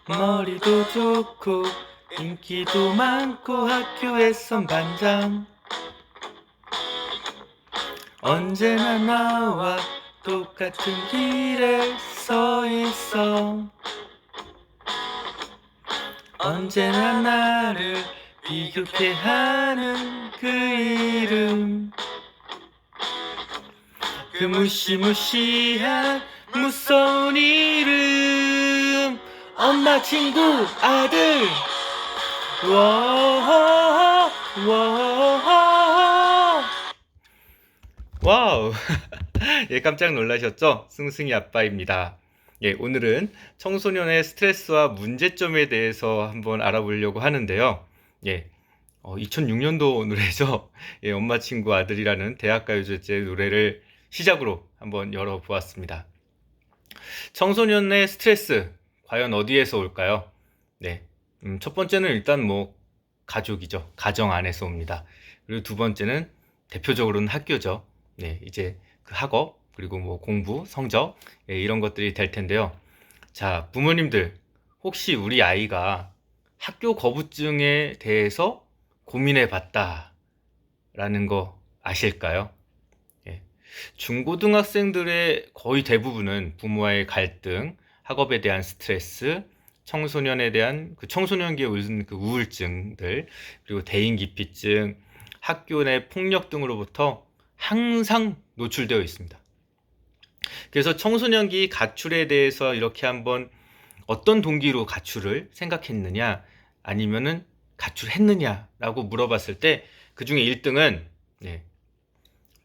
머리도 좋고 인기도 많고 학교에선 반장. 언제나 나와 똑같은 길에 서 있어. 언제나 나를 비교케 하는 그 이름, 그 무시무시한 무서운 이름. 엄마, 친구, 아들. 워허허 워허허. 와우. 예, 깜짝 놀라셨죠? 승승이 아빠입니다. 예, 오늘은 청소년의 스트레스와 문제점에 대해서 한번 알아보려고 하는데요. 예, 2006년도 노래죠. 예, 엄마, 친구, 아들이라는 대학가요제 노래를 시작으로 한번 열어보았습니다. 청소년의 스트레스, 과연 어디에서 올까요? 네, 첫 번째는 일단 가족이죠. 가정 안에서 옵니다. 그리고 두 번째는 대표적으로는 학교죠. 네, 이제 그 학업, 그리고 공부, 성적, 예, 이런 것들이 될 텐데요. 자, 부모님들, 혹시 우리 아이가 학교 거부증에 대해서 고민해 봤다라는 거 아실까요? 예. 중고등학생들의 거의 대부분은 부모와의 갈등, 학업에 대한 스트레스, 청소년에 대한 청소년기에 오는 그 우울증들, 그리고 대인기피증, 학교 내 폭력 등으로부터 항상 노출되어 있습니다. 그래서 청소년기 가출에 대해서 이렇게 한번 어떤 동기로 가출을 생각했느냐, 아니면은 가출했느냐라고 물어봤을 때 그 중에 1등은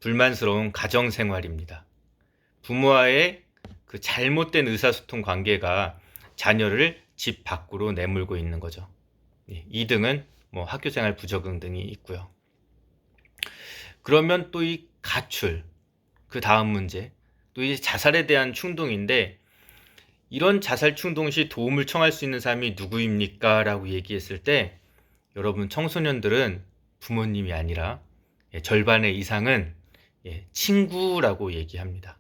불만스러운 가정생활입니다. 부모와의 그 잘못된 의사소통 관계가 자녀를 집 밖으로 내몰고 있는 거죠. 2등은 학교생활 부적응 등이 있고요. 그러면 또 이 가출, 그 다음 문제, 또 이 자살에 대한 충동인데, 이런 자살 충동 시 도움을 청할 수 있는 사람이 누구입니까? 라고 얘기했을 때, 여러분, 청소년들은 부모님이 아니라 절반의 이상은 친구라고 얘기합니다.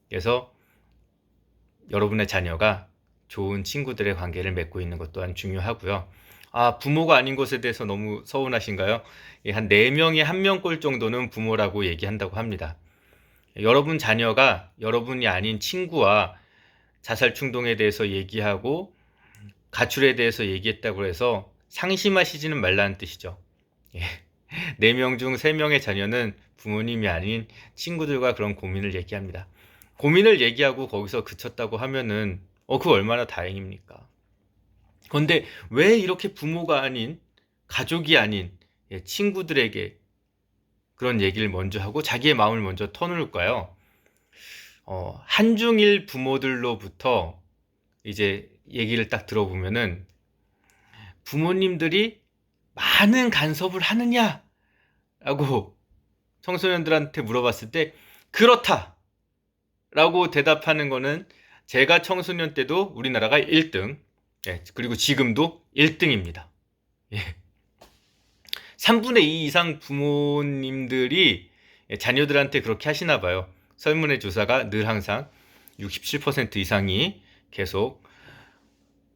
그래서 여러분의 자녀가 좋은 친구들의 관계를 맺고 있는 것 또한 중요하고요. 아, 부모가 아닌 것에 대해서 너무 서운하신가요? 한 4명에 1명꼴 정도는 부모라고 얘기한다고 합니다. 여러분 자녀가 여러분이 아닌 친구와 자살 충동에 대해서 얘기하고 가출에 대해서 얘기했다고 해서 상심하시지는 말라는 뜻이죠. 4명 중 3명의 자녀는 부모님이 아닌 친구들과 그런 고민을 얘기합니다. 고민을 얘기하고 거기서 그쳤다고 하면은 그거 얼마나 다행입니까? 그런데 왜 이렇게 부모가 아닌, 가족이 아닌 친구들에게 그런 얘기를 먼저 하고 자기의 마음을 먼저 터놓을까요? 한중일 부모들로부터 이제 얘기를 딱 들어보면은, 부모님들이 많은 간섭을 하느냐? 라고 청소년들한테 물어봤을 때 그렇다! 라고 대답하는 거는 제가 청소년 때도 우리나라가 1등, 그리고 지금도 1등입니다. 3분의 2 이상 부모님들이 자녀들한테 그렇게 하시나 봐요. 설문의 조사가 늘 항상 67% 이상이 계속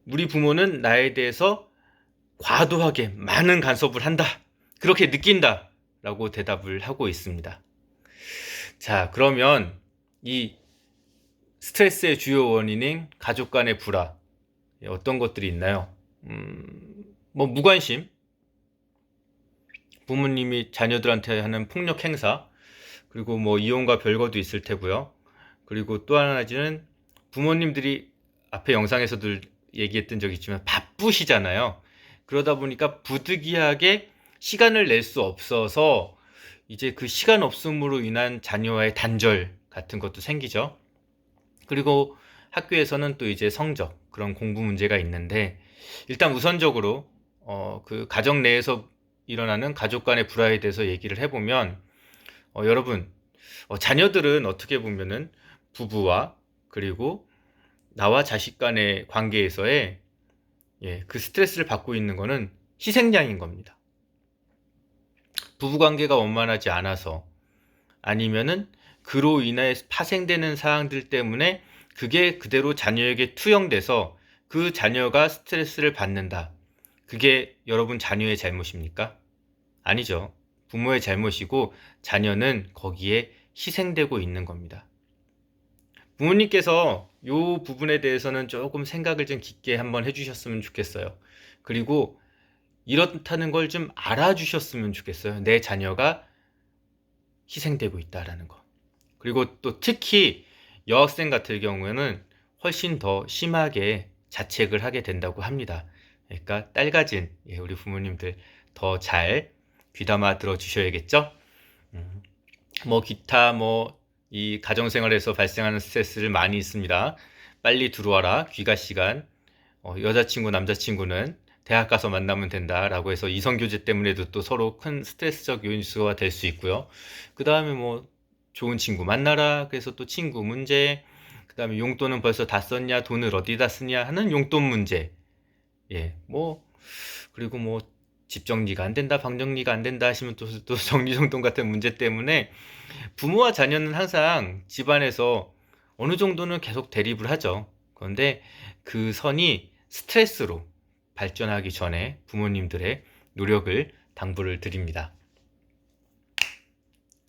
우리 부모는 나에 대해서 과도하게 많은 간섭을 한다, 그렇게 느낀다 라고 대답을 하고 있습니다. 자, 그러면 이 스트레스의 주요 원인인 가족 간의 불화, 어떤 것들이 있나요? 무관심, 부모님이 자녀들한테 하는 폭력 행사, 그리고 이혼과 별거도 있을 테고요. 그리고 또 하나는 부모님들이 앞에 영상에서도 얘기했던 적이 있지만 바쁘시잖아요. 그러다 보니까 부득이하게 시간을 낼 수 없어서 이제 그 시간 없음으로 인한 자녀와의 단절 같은 것도 생기죠. 그리고 학교에서는 또 이제 성적, 그런 공부 문제가 있는데, 일단 우선적으로 그 가정 내에서 일어나는 가족 간의 불화에 대해서 얘기를 해보면, 여러분, 자녀들은 어떻게 보면은 부부와 그리고 나와 자식 간의 관계에서의 그 스트레스를 받고 있는 거는 희생양인 겁니다. 부부관계가 원만하지 않아서, 아니면은 그로 인해 파생되는 사항들 때문에 그게 그대로 자녀에게 투영돼서 그 자녀가 스트레스를 받는다. 그게 여러분 자녀의 잘못입니까? 아니죠. 부모의 잘못이고 자녀는 거기에 희생되고 있는 겁니다. 부모님께서 이 부분에 대해서는 조금 생각을 좀 깊게 한번 해주셨으면 좋겠어요. 그리고 이렇다는 걸 좀 알아주셨으면 좋겠어요. 내 자녀가 희생되고 있다라는 거. 그리고 또 특히 여학생 같은 경우에는 훨씬 더 심하게 자책을 하게 된다고 합니다. 그러니까 딸 가진 우리 부모님들 더 잘 귀담아 들어주셔야겠죠? 뭐 기타 이 가정생활에서 발생하는 스트레스를 많이 있습니다. 빨리 들어와라, 귀가 시간, 여자친구, 남자친구는 대학 가서 만나면 된다라고 해서 이성교제 때문에도 또 서로 큰 스트레스적 요소가 될 수 있고요. 그 다음에 좋은 친구 만나라, 그래서 또 친구 문제, 그 다음에 용돈은 벌써 다 썼냐, 돈을 어디다 쓰냐 하는 용돈 문제, 그리고 집 정리가 안 된다, 방 정리가 안 된다 하시면 또 정리정돈 같은 문제 때문에 부모와 자녀는 항상 집안에서 어느 정도는 계속 대립을 하죠. 그런데 그 선이 스트레스로 발전하기 전에 부모님들의 노력을 당부를 드립니다.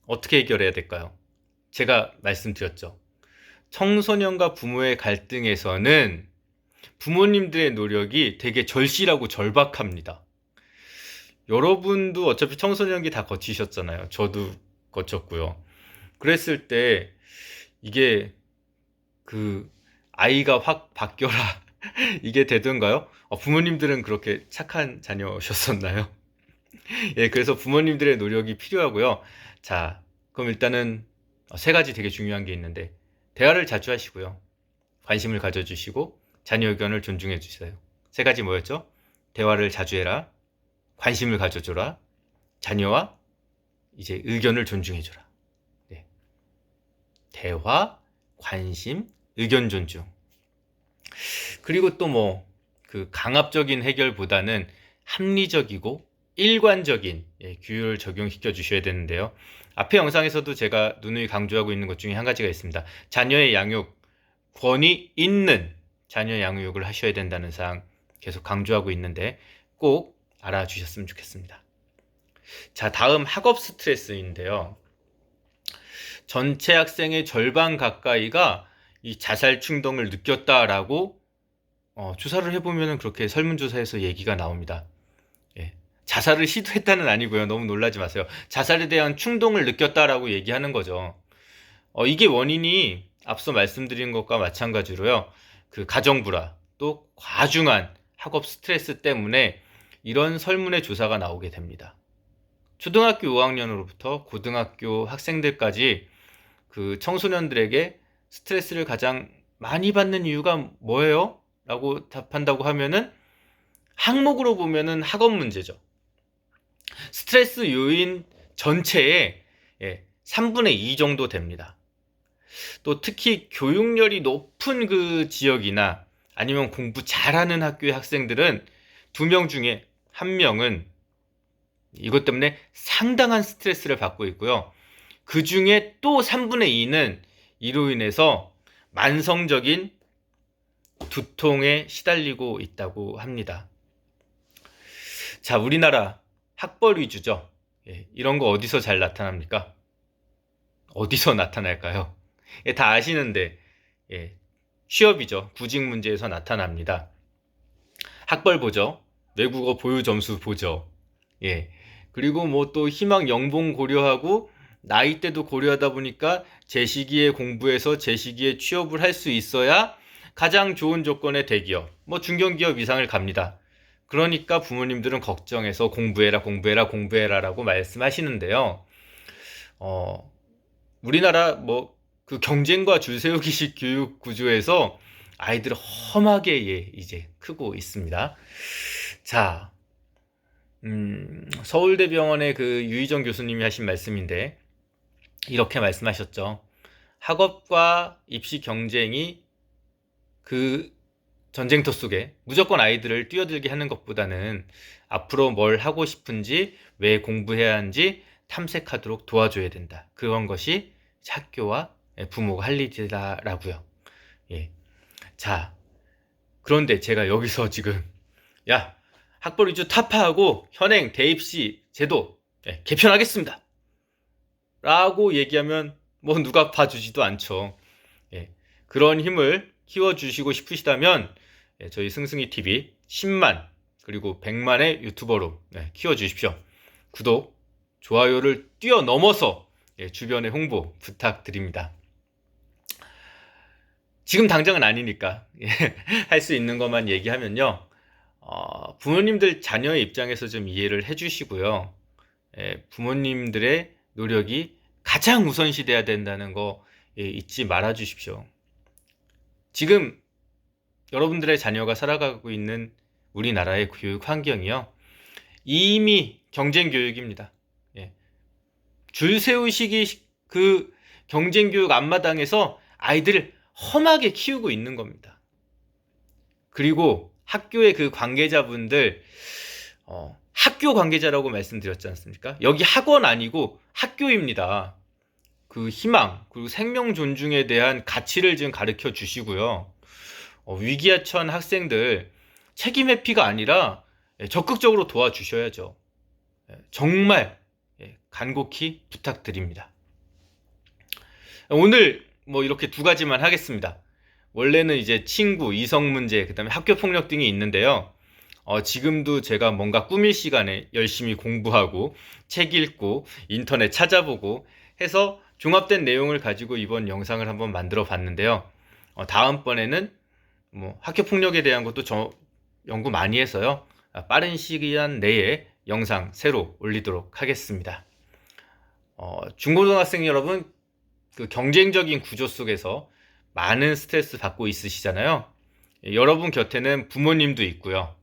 어떻게 해결해야 될까요? 제가 말씀드렸죠. 청소년과 부모의 갈등에서는 부모님들의 노력이 되게 절실하고 절박합니다. 여러분도 어차피 청소년기 다 거치셨잖아요. 저도 거쳤고요. 그랬을 때 이게 아이가 확 바뀌어라 이게 되던가요? 부모님들은 그렇게 착한 자녀셨었나요? 그래서 부모님들의 노력이 필요하고요. 자, 그럼 일단은 세 가지 되게 중요한 게 있는데, 대화를 자주 하시고요. 관심을 가져주시고 자녀 의견을 존중해 주세요. 세 가지 뭐였죠? 대화를 자주 해라, 관심을 가져줘라, 자녀와 이제 의견을 존중해줘라. 네. 대화, 관심, 의견 존중. 그리고 또 강압적인 해결보다는 합리적이고 일관적인 규율을 적용시켜 주셔야 되는데요. 앞에 영상에서도 제가 누누이 강조하고 있는 것 중에 한 가지가 있습니다. 자녀의 양육, 권위 있는 자녀의 양육을 하셔야 된다는 사항 계속 강조하고 있는데 꼭 알아주셨으면 좋겠습니다. 자, 다음 학업 스트레스인데요. 전체 학생의 절반 가까이가 이 자살 충동을 느꼈다라고 조사를 해보면 그렇게 설문조사에서 얘기가 나옵니다. 자살을 시도했다는 아니고요. 너무 놀라지 마세요. 자살에 대한 충동을 느꼈다라고 얘기하는 거죠. 이게 원인이 앞서 말씀드린 것과 마찬가지로요. 그 가정불화, 또 과중한 학업 스트레스 때문에 이런 설문의 조사가 나오게 됩니다. 초등학교 5학년으로부터 고등학교 학생들까지 그 청소년들에게 스트레스를 가장 많이 받는 이유가 뭐예요? 라고 답한다고 하면은 항목으로 보면은 학업 문제죠. 스트레스 요인 전체의 3분의 2 정도 됩니다. 또 특히 교육열이 높은 그 지역이나 아니면 공부 잘하는 학교의 학생들은 2명 중에 1명은 이것 때문에 상당한 스트레스를 받고 있고요. 그 중에 또 3분의 2는 이로 인해서 만성적인 두통에 시달리고 있다고 합니다. 자, 우리나라 학벌 위주죠. 이런 거 어디서 잘 나타납니까? 어디서 나타날까요? 다 아시는데 취업이죠. 구직 문제에서 나타납니다. 학벌 보죠. 외국어 보유 점수 보죠. 그리고 또 희망 연봉 고려하고 나이대도 고려하다 보니까 제 시기에 공부해서 제 시기에 취업을 할 수 있어야 가장 좋은 조건의 대기업, 중견기업 이상을 갑니다. 그러니까 부모님들은 걱정해서 공부해라 라고 말씀하시는데요. 우리나라 그 경쟁과 줄세우기식 교육 구조에서 아이들은 험하게 이제 크고 있습니다. 자, 서울대병원의 그 유희정 교수님이 하신 말씀인데 이렇게 말씀하셨죠. 학업과 입시 경쟁이 그 전쟁터 속에 무조건 아이들을 뛰어들게 하는 것보다는 앞으로 뭘 하고 싶은지, 왜 공부해야 하는지 탐색하도록 도와줘야 된다. 그런 것이 학교와 부모가 할 일이다라고요. 자, 그런데 제가 여기서 지금 야, 학벌 위주 타파하고 현행 대입시 제도 개편하겠습니다 라고 얘기하면 뭐 누가 봐주지도 않죠. 그런 힘을 키워주시고 싶으시다면 저희 승승이TV 10만 그리고 100만의 유튜버로 키워주십시오. 구독, 좋아요를 뛰어넘어서 주변에 홍보 부탁드립니다. 지금 당장은 아니니까 할 수 있는 것만 얘기하면요. 부모님들 자녀의 입장에서 좀 이해를 해주시고요. 부모님들의 노력이 가장 우선시돼야 된다는 거 잊지 말아 주십시오. 지금 여러분들의 자녀가 살아가고 있는 우리나라의 교육 환경이요. 이미 경쟁 교육입니다. 줄 세우시기 그 경쟁 교육 앞마당에서 아이들을 험하게 키우고 있는 겁니다. 그리고 학교의 그 관계자분들, 학교 관계자라고 말씀드렸지 않습니까? 여기 학원 아니고 학교입니다. 그 희망, 그리고 생명 존중에 대한 가치를 좀 가르쳐 주시고요. 위기에 처한 학생들 책임 회피가 아니라 적극적으로 도와주셔야죠. 정말 간곡히 부탁드립니다. 오늘 뭐 이렇게 두 가지만 하겠습니다. 원래는 이제 친구, 이성 문제, 그 다음에 학교 폭력 등이 있는데요. 지금도 제가 뭔가 꾸밀 시간에 열심히 공부하고 책 읽고 인터넷 찾아보고 해서 종합된 내용을 가지고 이번 영상을 한번 만들어 봤는데요. 다음번에는 뭐 학교 폭력에 대한 것도 저 연구 많이 해서요. 빠른 시간 내에 영상 새로 올리도록 하겠습니다. 중고등학생 여러분, 그 경쟁적인 구조 속에서 많은 스트레스 받고 있으시잖아요. 여러분 곁에는 부모님도 있고요.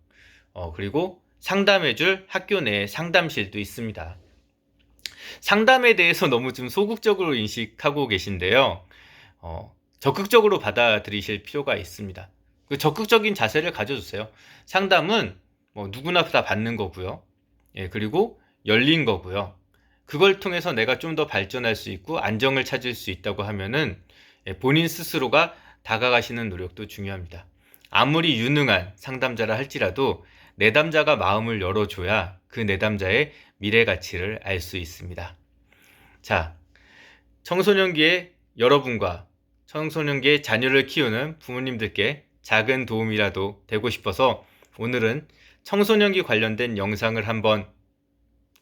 그리고 상담해줄 학교 내에 상담실도 있습니다. 상담에 대해서 너무 좀 소극적으로 인식하고 계신데요. 적극적으로 받아들이실 필요가 있습니다. 그 적극적인 자세를 가져주세요. 상담은 뭐 누구나 다 받는 거고요. 그리고 열린 거고요. 그걸 통해서 내가 좀 더 발전할 수 있고 안정을 찾을 수 있다고 하면은 본인 스스로가 다가가시는 노력도 중요합니다. 아무리 유능한 상담자라 할지라도 내담자가 마음을 열어줘야 그 내담자의 미래 가치를 알 수 있습니다. 자, 청소년기에 여러분과 청소년기에 자녀를 키우는 부모님들께 작은 도움이라도 되고 싶어서 오늘은 청소년기 관련된 영상을 한번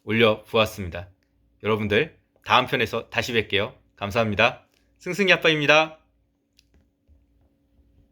올려보았습니다. 여러분들 다음 편에서 다시 뵐게요. 감사합니다. 승승이 아빠입니다.